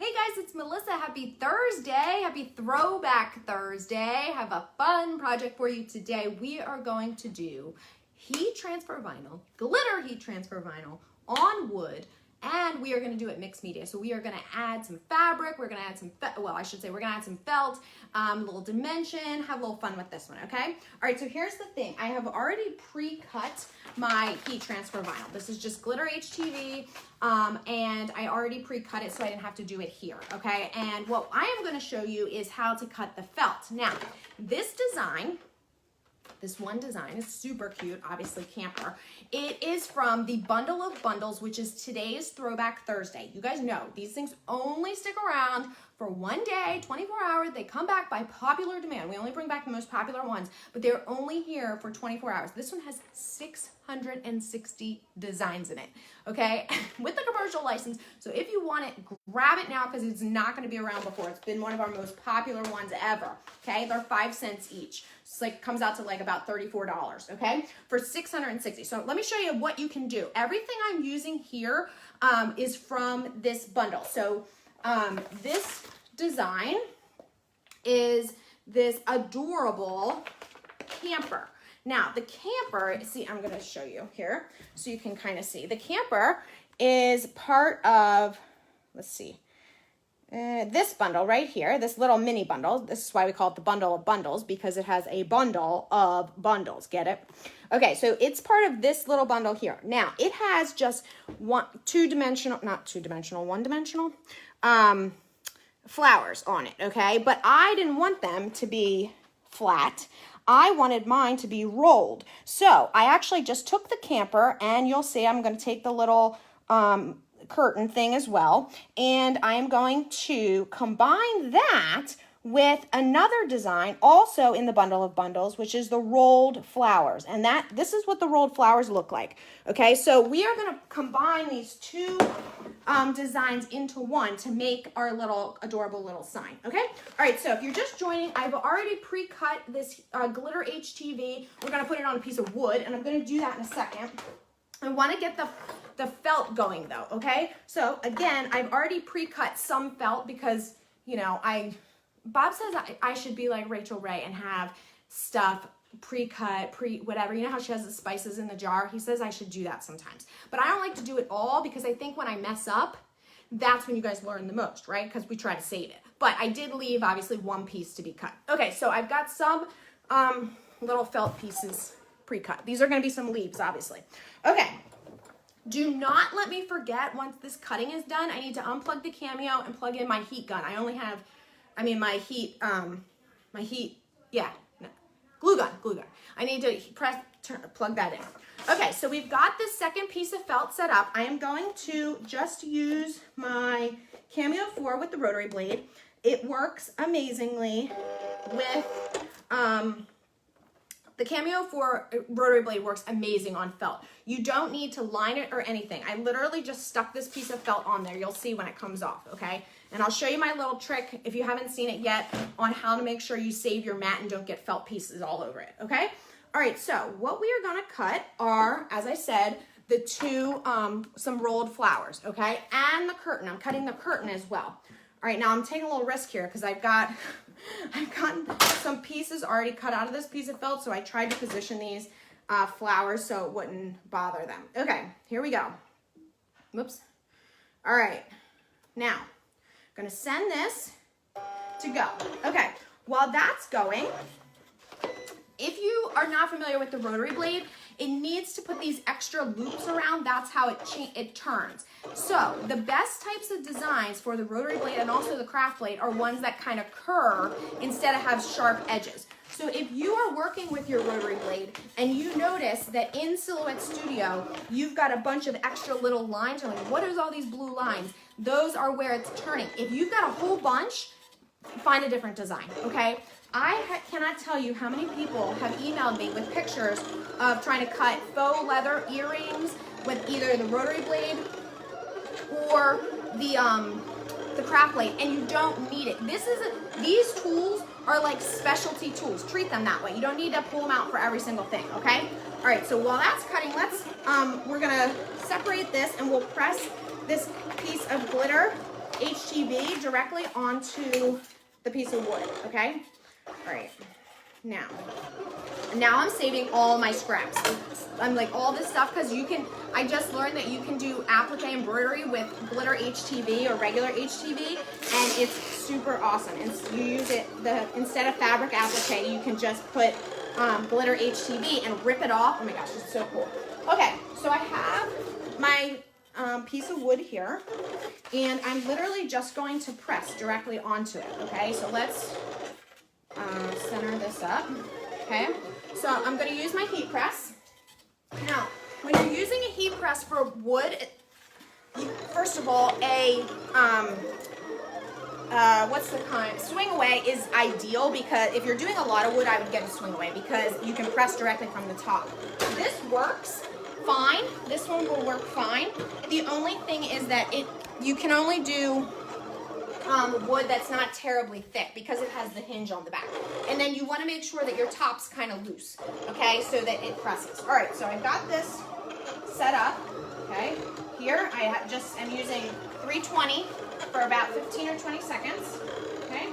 Hey guys, it's Melissa. Happy Thursday. Happy Throwback Thursday. Have a fun project for you today. We are going to do heat transfer vinyl, glitter heat transfer vinyl on wood, and we are going to do it mixed media. So we are going to add some fabric, we're going to add some, we're going to add some felt, a little dimension, have a little fun with this one, okay? All right, so here's the thing. I have already pre-cut my heat transfer vinyl. This is just Glitter HTV, and I already pre-cut it so I didn't have to do it here, okay? And what I am going to show you is how to cut the felt. Now, this design, this one design is super cute, obviously camper. It is from the Bundle of Bundles, which is today's Throwback Thursday. You guys know these things only stick around for one day, 24 hours. They come back by popular demand. We only bring back the most popular ones, but they're only here for 24 hours. This one has 660 designs in it, okay? With the commercial license. So if you want it, grab it now because it's not going to be around before. It's been one of our most popular ones ever, okay? They're 5 cents each. It's like, comes out to like about $34, okay? For 660. So let me show you what you can do. Everything I'm using here is from this bundle. So this design is this adorable camper. Now, the camper, see, I'm going to show you here so you can kind of see. The camper is part of, let's see, this bundle right here, this little mini bundle. This is why we call it the Bundle of Bundles, because it has a bundle of bundles. Get it? Okay, so it's part of this little bundle here. Now, it has just one-dimensional flowers on it, okay? But I didn't want them to be flat. I wanted mine to be rolled. So I actually just took the camper, and you'll see I'm going to take the little curtain thing as well, and I am going to combine that with another design also in the Bundle of Bundles, which is the rolled flowers. And this is what the rolled flowers look like. Okay, so we are going to combine these two designs into one to make our little adorable little sign. Okay, all right, so if you're just joining, I've already pre-cut this Glitter HTV. We're going to put it on a piece of wood, and I'm going to do that in a second. I want to get the felt going though, okay? So again, I've already pre-cut some felt because, you know, Bob says I should be like Rachel Ray and have stuff pre-cut, whatever. You know how she has the spices in the jar? He says I should do that sometimes. But I don't like to do it all because I think when I mess up, that's when you guys learn the most, right? Because we try to save it. But I did leave, obviously, one piece to be cut. Okay, so I've got some little felt pieces pre-cut. These are going to be some leaves, obviously. Okay. Do not let me forget, once this cutting is done, I need to unplug the Cameo and plug in my heat gun. I only have, glue gun. I need to plug that in. Okay, so we've got this second piece of felt set up. I am going to just use my Cameo 4 with the rotary blade. It works amazingly with, the Cameo 4 rotary blade works amazing on felt. You don't need to line it or anything. I literally just stuck this piece of felt on there. You'll see when it comes off, okay? And I'll show you my little trick, if you haven't seen it yet, on how to make sure you save your mat and don't get felt pieces all over it, okay? All right, so what we are gonna cut are, as I said, the two, some rolled flowers, okay? And the curtain. I'm cutting the curtain as well. All right, now I'm taking a little risk here because I've gotten some pieces already cut out of this piece of felt, so I tried to position these flowers so it wouldn't bother them. Okay, here we go. Whoops. All right, now I'm gonna send this to go. Okay, while that's going, if you are not familiar with the rotary blade, it needs to put these extra loops around. That's how it turns. So the best types of designs for the rotary blade and also the craft blade are ones that kind of curve instead of have sharp edges. So if you are working with your rotary blade and you notice that in Silhouette Studio, you've got a bunch of extra little lines, you're like, what is all these blue lines? Those are where it's turning. If you've got a whole bunch, find a different design, okay? I cannot tell you how many people have emailed me with pictures of trying to cut faux leather earrings with either the rotary blade or the craft blade, and you don't need it. These tools are like specialty tools. Treat them that way. You don't need to pull them out for every single thing, okay? All right, so while that's cutting, we're gonna separate this and we'll press this piece of glitter HTV directly onto the piece of wood, okay? All right, now I'm saving all my scraps. I'm like all this stuff because I just learned that you can do applique embroidery with glitter HTV or regular HTV, and it's super awesome. And you use it, instead of fabric applique, you can just put glitter HTV and rip it off. Oh my gosh, it's so cool. Okay, so I have my piece of wood here, and I'm literally just going to press directly onto it, okay? So let's center this up, okay? So I'm going to use my heat press. Now, when you're using a heat press for wood, first of all, swing away is ideal, because if you're doing a lot of wood, I would get a swing away because you can press directly from the top. This works fine. This one will work fine. The only thing is that you can only do wood that's not terribly thick because it has the hinge on the back. And then you want to make sure that your top's kind of loose, okay, so that it presses. All right, so I've got this set up, okay. Here I just am using 320 for about 15 or 20 seconds, okay.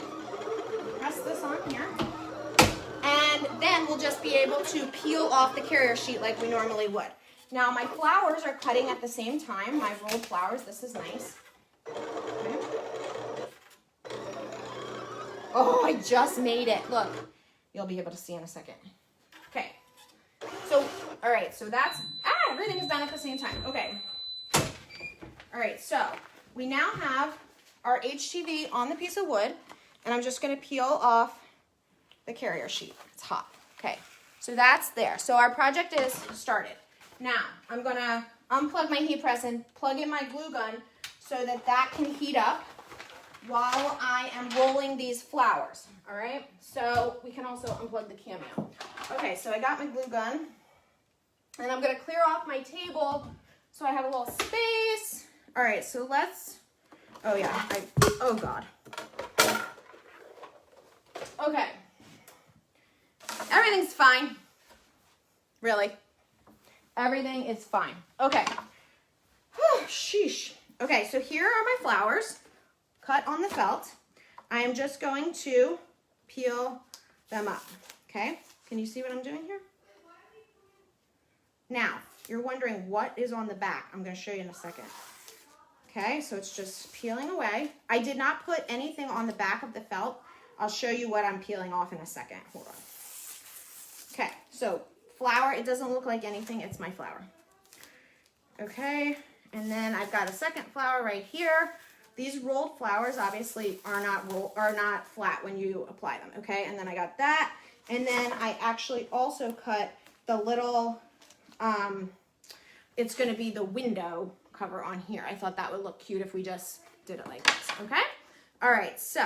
Press this on here. And then we'll just be able to peel off the carrier sheet like we normally would. Now my flowers are cutting at the same time, my rolled flowers. This is nice. Okay. Oh, I just made it. Look, you'll be able to see in a second. Okay. So, all right, so that's, everything is done at the same time. Okay. All right, so we now have our HTV on the piece of wood, and I'm just going to peel off the carrier sheet. It's hot. Okay, so that's there. So our project is started. Now, I'm going to unplug my heat press and plug in my glue gun so that that can heat up while I am rolling these flowers, all right? So we can also unplug the Cameo. Okay, so I got my glue gun, and I'm going to clear off my table so I have a little space. All right, so let's, oh yeah, oh God. Okay. Everything's fine. Really. Everything is fine. Okay. Whew, sheesh. Okay, so here are my flowers cut on the felt. I am just going to peel them up. Okay? Can you see what I'm doing here? Now, you're wondering what is on the back. I'm going to show you in a second. Okay, so it's just peeling away. I did not put anything on the back of the felt. I'll show you what I'm peeling off in a second. Hold on. Okay, so flower, it doesn't look like anything. It's my flower. Okay, and then I've got a second flower right here. These rolled flowers obviously are not flat when you apply them, okay? And then I got that, and then I actually also cut the little, it's going to be the window cover on here. I thought that would look cute if we just did it like this, okay? All right, so,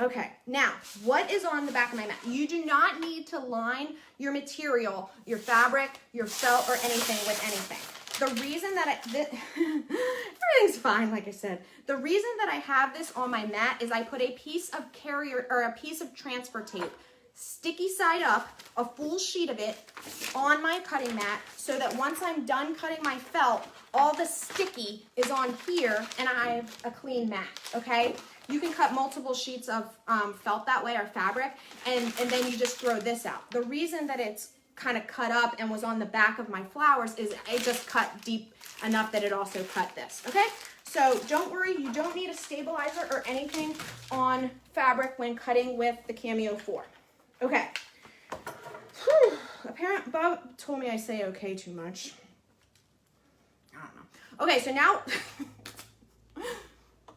okay, now, what is on the back of my mat? You do not need to line your material, your fabric, your felt, or anything with anything. The reason that everything's fine, like I said. The reason that I have this on my mat is I put a piece of carrier, or a piece of transfer tape, sticky side up, a full sheet of it on my cutting mat, so that once I'm done cutting my felt, all the sticky is on here and I have a clean mat, okay? You can cut multiple sheets of felt that way, or fabric, and then you just throw this out. The reason that it's kind of cut up and was on the back of my flowers is I just cut deep enough that it also cut this, okay? So don't worry, you don't need a stabilizer or anything on fabric when cutting with the Cameo 4. Okay. Whew. Apparently, Bob told me I say okay too much. I don't know. Okay, so now,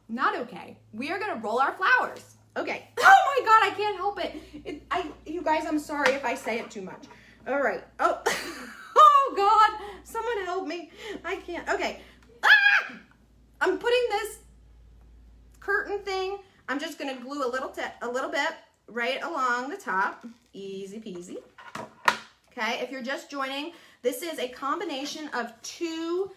not okay. We are gonna roll our flowers. Okay. Oh my God, I can't help it. You guys, I'm sorry if I say it too much. All right. Oh, oh God, someone help me. I can't. Okay. Ah! I'm putting this curtain thing. I'm just gonna glue a little bit right along the top. Easy peasy. Okay, if you're just joining, this is a combination of two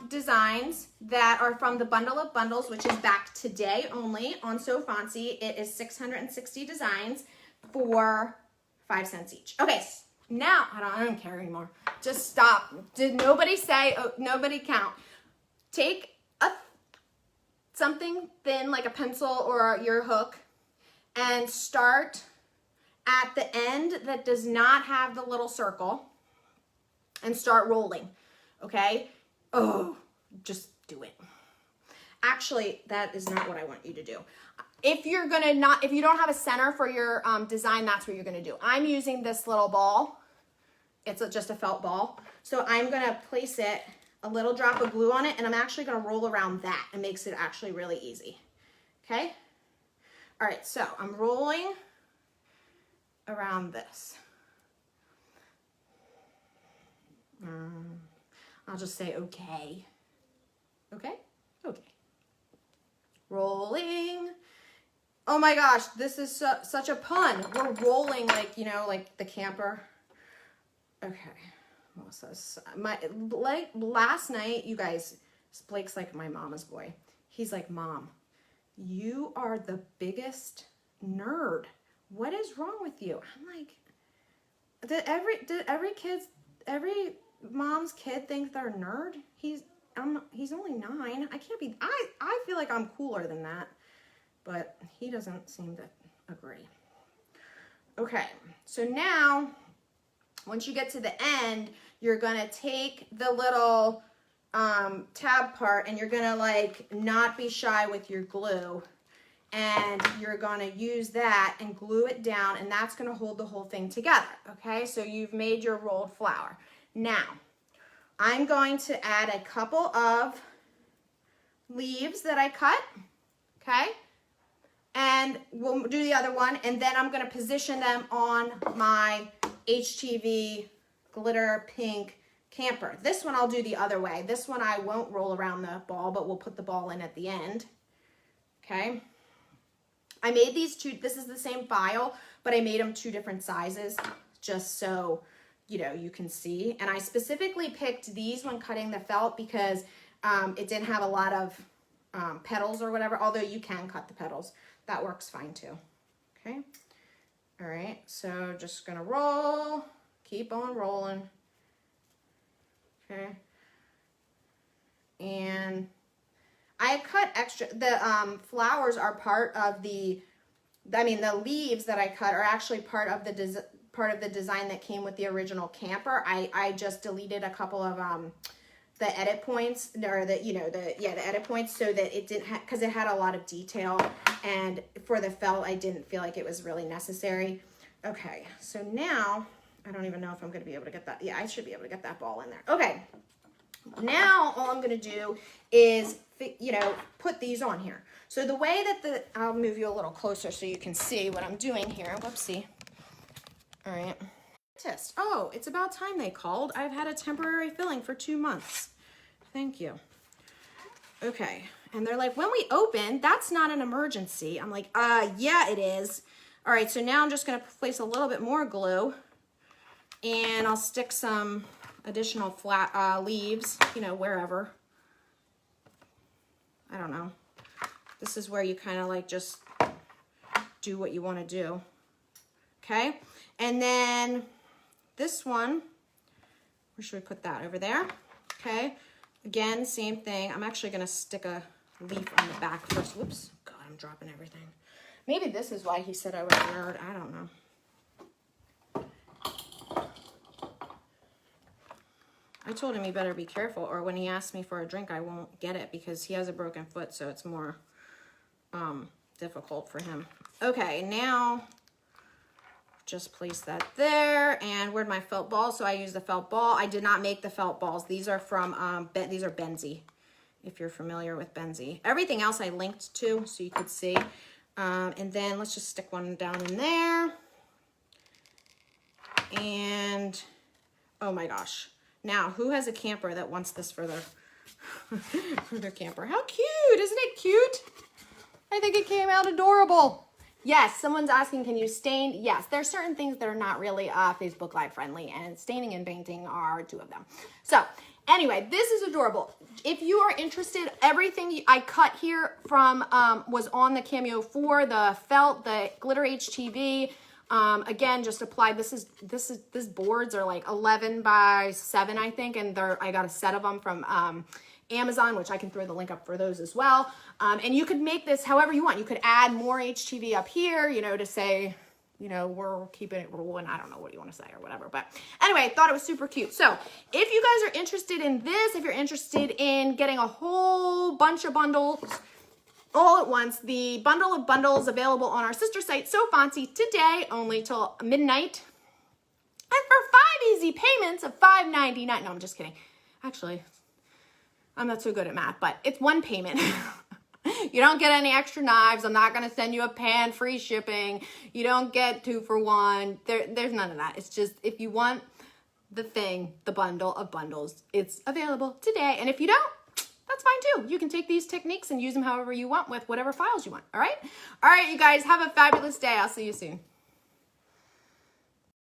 designs that are from the Bundle of Bundles, which is back today only on So Fancy. It is 660 designs for 5 cents each. Okay, now, I don't care anymore. Just stop. Did nobody say, oh, nobody count. Take a something thin like a pencil or your hook and start at the end that does not have the little circle and start rolling, okay? Oh, just do it. Actually, that is not what I want you to do. If you don't have a center for your design, that's what you're gonna do. I'm using this little ball. It's just a felt ball. So I'm gonna place it, a little drop of glue on it, and I'm actually gonna roll around that. It makes it actually really easy, okay? All right, so I'm rolling around this. I'll just say okay. Okay? Okay. Rolling. Oh my gosh, this is such a pun. We're rolling like, you know, like the camper. Okay. Last night, you guys, Blake's like my mama's boy. He's like, Mom, you are the biggest nerd. What is wrong with you? I'm like, did every mom's kid think they're a nerd? He's only 9. I can't be, I feel like I'm cooler than that, but he doesn't seem to agree. Okay, so now, once you get to the end, you're gonna take the little tab part and you're gonna like not be shy with your glue, and you're gonna use that and glue it down, and that's gonna hold the whole thing together, okay? So you've made your rolled flower. Now, I'm going to add a couple of leaves that I cut, okay? And we'll do the other one, and then I'm gonna position them on my HTV glitter pink camper. This one I'll do the other way. This one I won't roll around the ball, but we'll put the ball in at the end, okay? I made these two, this is the same file, but I made them 2 different sizes just so, you know, you can see. And I specifically picked these when cutting the felt because it didn't have a lot of petals or whatever, although you can cut the petals. That works fine too, okay? All right, so just gonna roll, keep on rolling, okay? And I cut extra, the flowers are part of the leaves that I cut are actually part of the design that came with the original camper. I just deleted a couple of the edit points, or the edit points, so that it didn't because it had a lot of detail, and for the felt I didn't feel like it was really necessary. Okay, so now I don't even know if I'm going to be able to get that. Yeah, I should be able to get that ball in there. Okay, now all I'm going to do is put these on here. So the way that I'll move you a little closer so you can see what I'm doing here. Whoopsie. All right. Test. Oh, it's about time they called. I've had a temporary filling for 2 months. Thank you. Okay. And they're like, when we open, that's not an emergency. I'm like, yeah, it is. All right. So now I'm just going to place a little bit more glue, and I'll stick some additional flat leaves, wherever. I don't know. This is where you kind of like just do what you want to do. Okay. And then this one, where should we put that? Over there. Okay. Again, same thing. I'm actually going to stick a leaf on the back first. Whoops. God, I'm dropping everything. Maybe this is why he said I was a nerd. I don't know. I told him he better be careful, or when he asks me for a drink, I won't get it because he has a broken foot, so it's more difficult for him. Okay, now just place that there. And where'd my felt ball? So I used the felt ball. I did not make the felt balls. These are from, these are Benzie, if you're familiar with Benzie. Everything else I linked to so you could see. And then let's just stick one down in there. And, oh my gosh. Now, who has a camper that wants this for their, for their camper? How cute! Isn't it cute? I think it came out adorable. Yes, someone's asking, can you stain? Yes, there's certain things that are not really Facebook Live friendly, and staining and painting are 2 of them. So, anyway, this is adorable. If you are interested, everything I cut here from was on the Cameo 4, the felt, the glitter HTV. Again, just applied. This boards are like 11 by 7, I think, and I got a set of them from Amazon, which I can throw the link up for those as well. And you could make this however you want. You could add more HTV up here, you know, to say, you know, we're keeping it rolling. I don't know what you want to say or whatever. But anyway, thought it was super cute. So if you guys are interested in this, if you're interested in getting a whole bunch of bundles all at once, the bundle of bundles available on our sister site, So Fancy, today only till midnight. And for 5 easy payments of $5.99. No, I'm just kidding. Actually, I'm not so good at math, but it's one payment. You don't get any extra knives. I'm not going to send you a pan, free shipping. You don't get 2 for 1. There's none of that. It's just, if you want the thing, the bundle of bundles, it's available today. And if you don't, that's fine too. You can take these techniques and use them however you want with whatever files you want. All right? All right, you guys, have a fabulous day. I'll see you soon.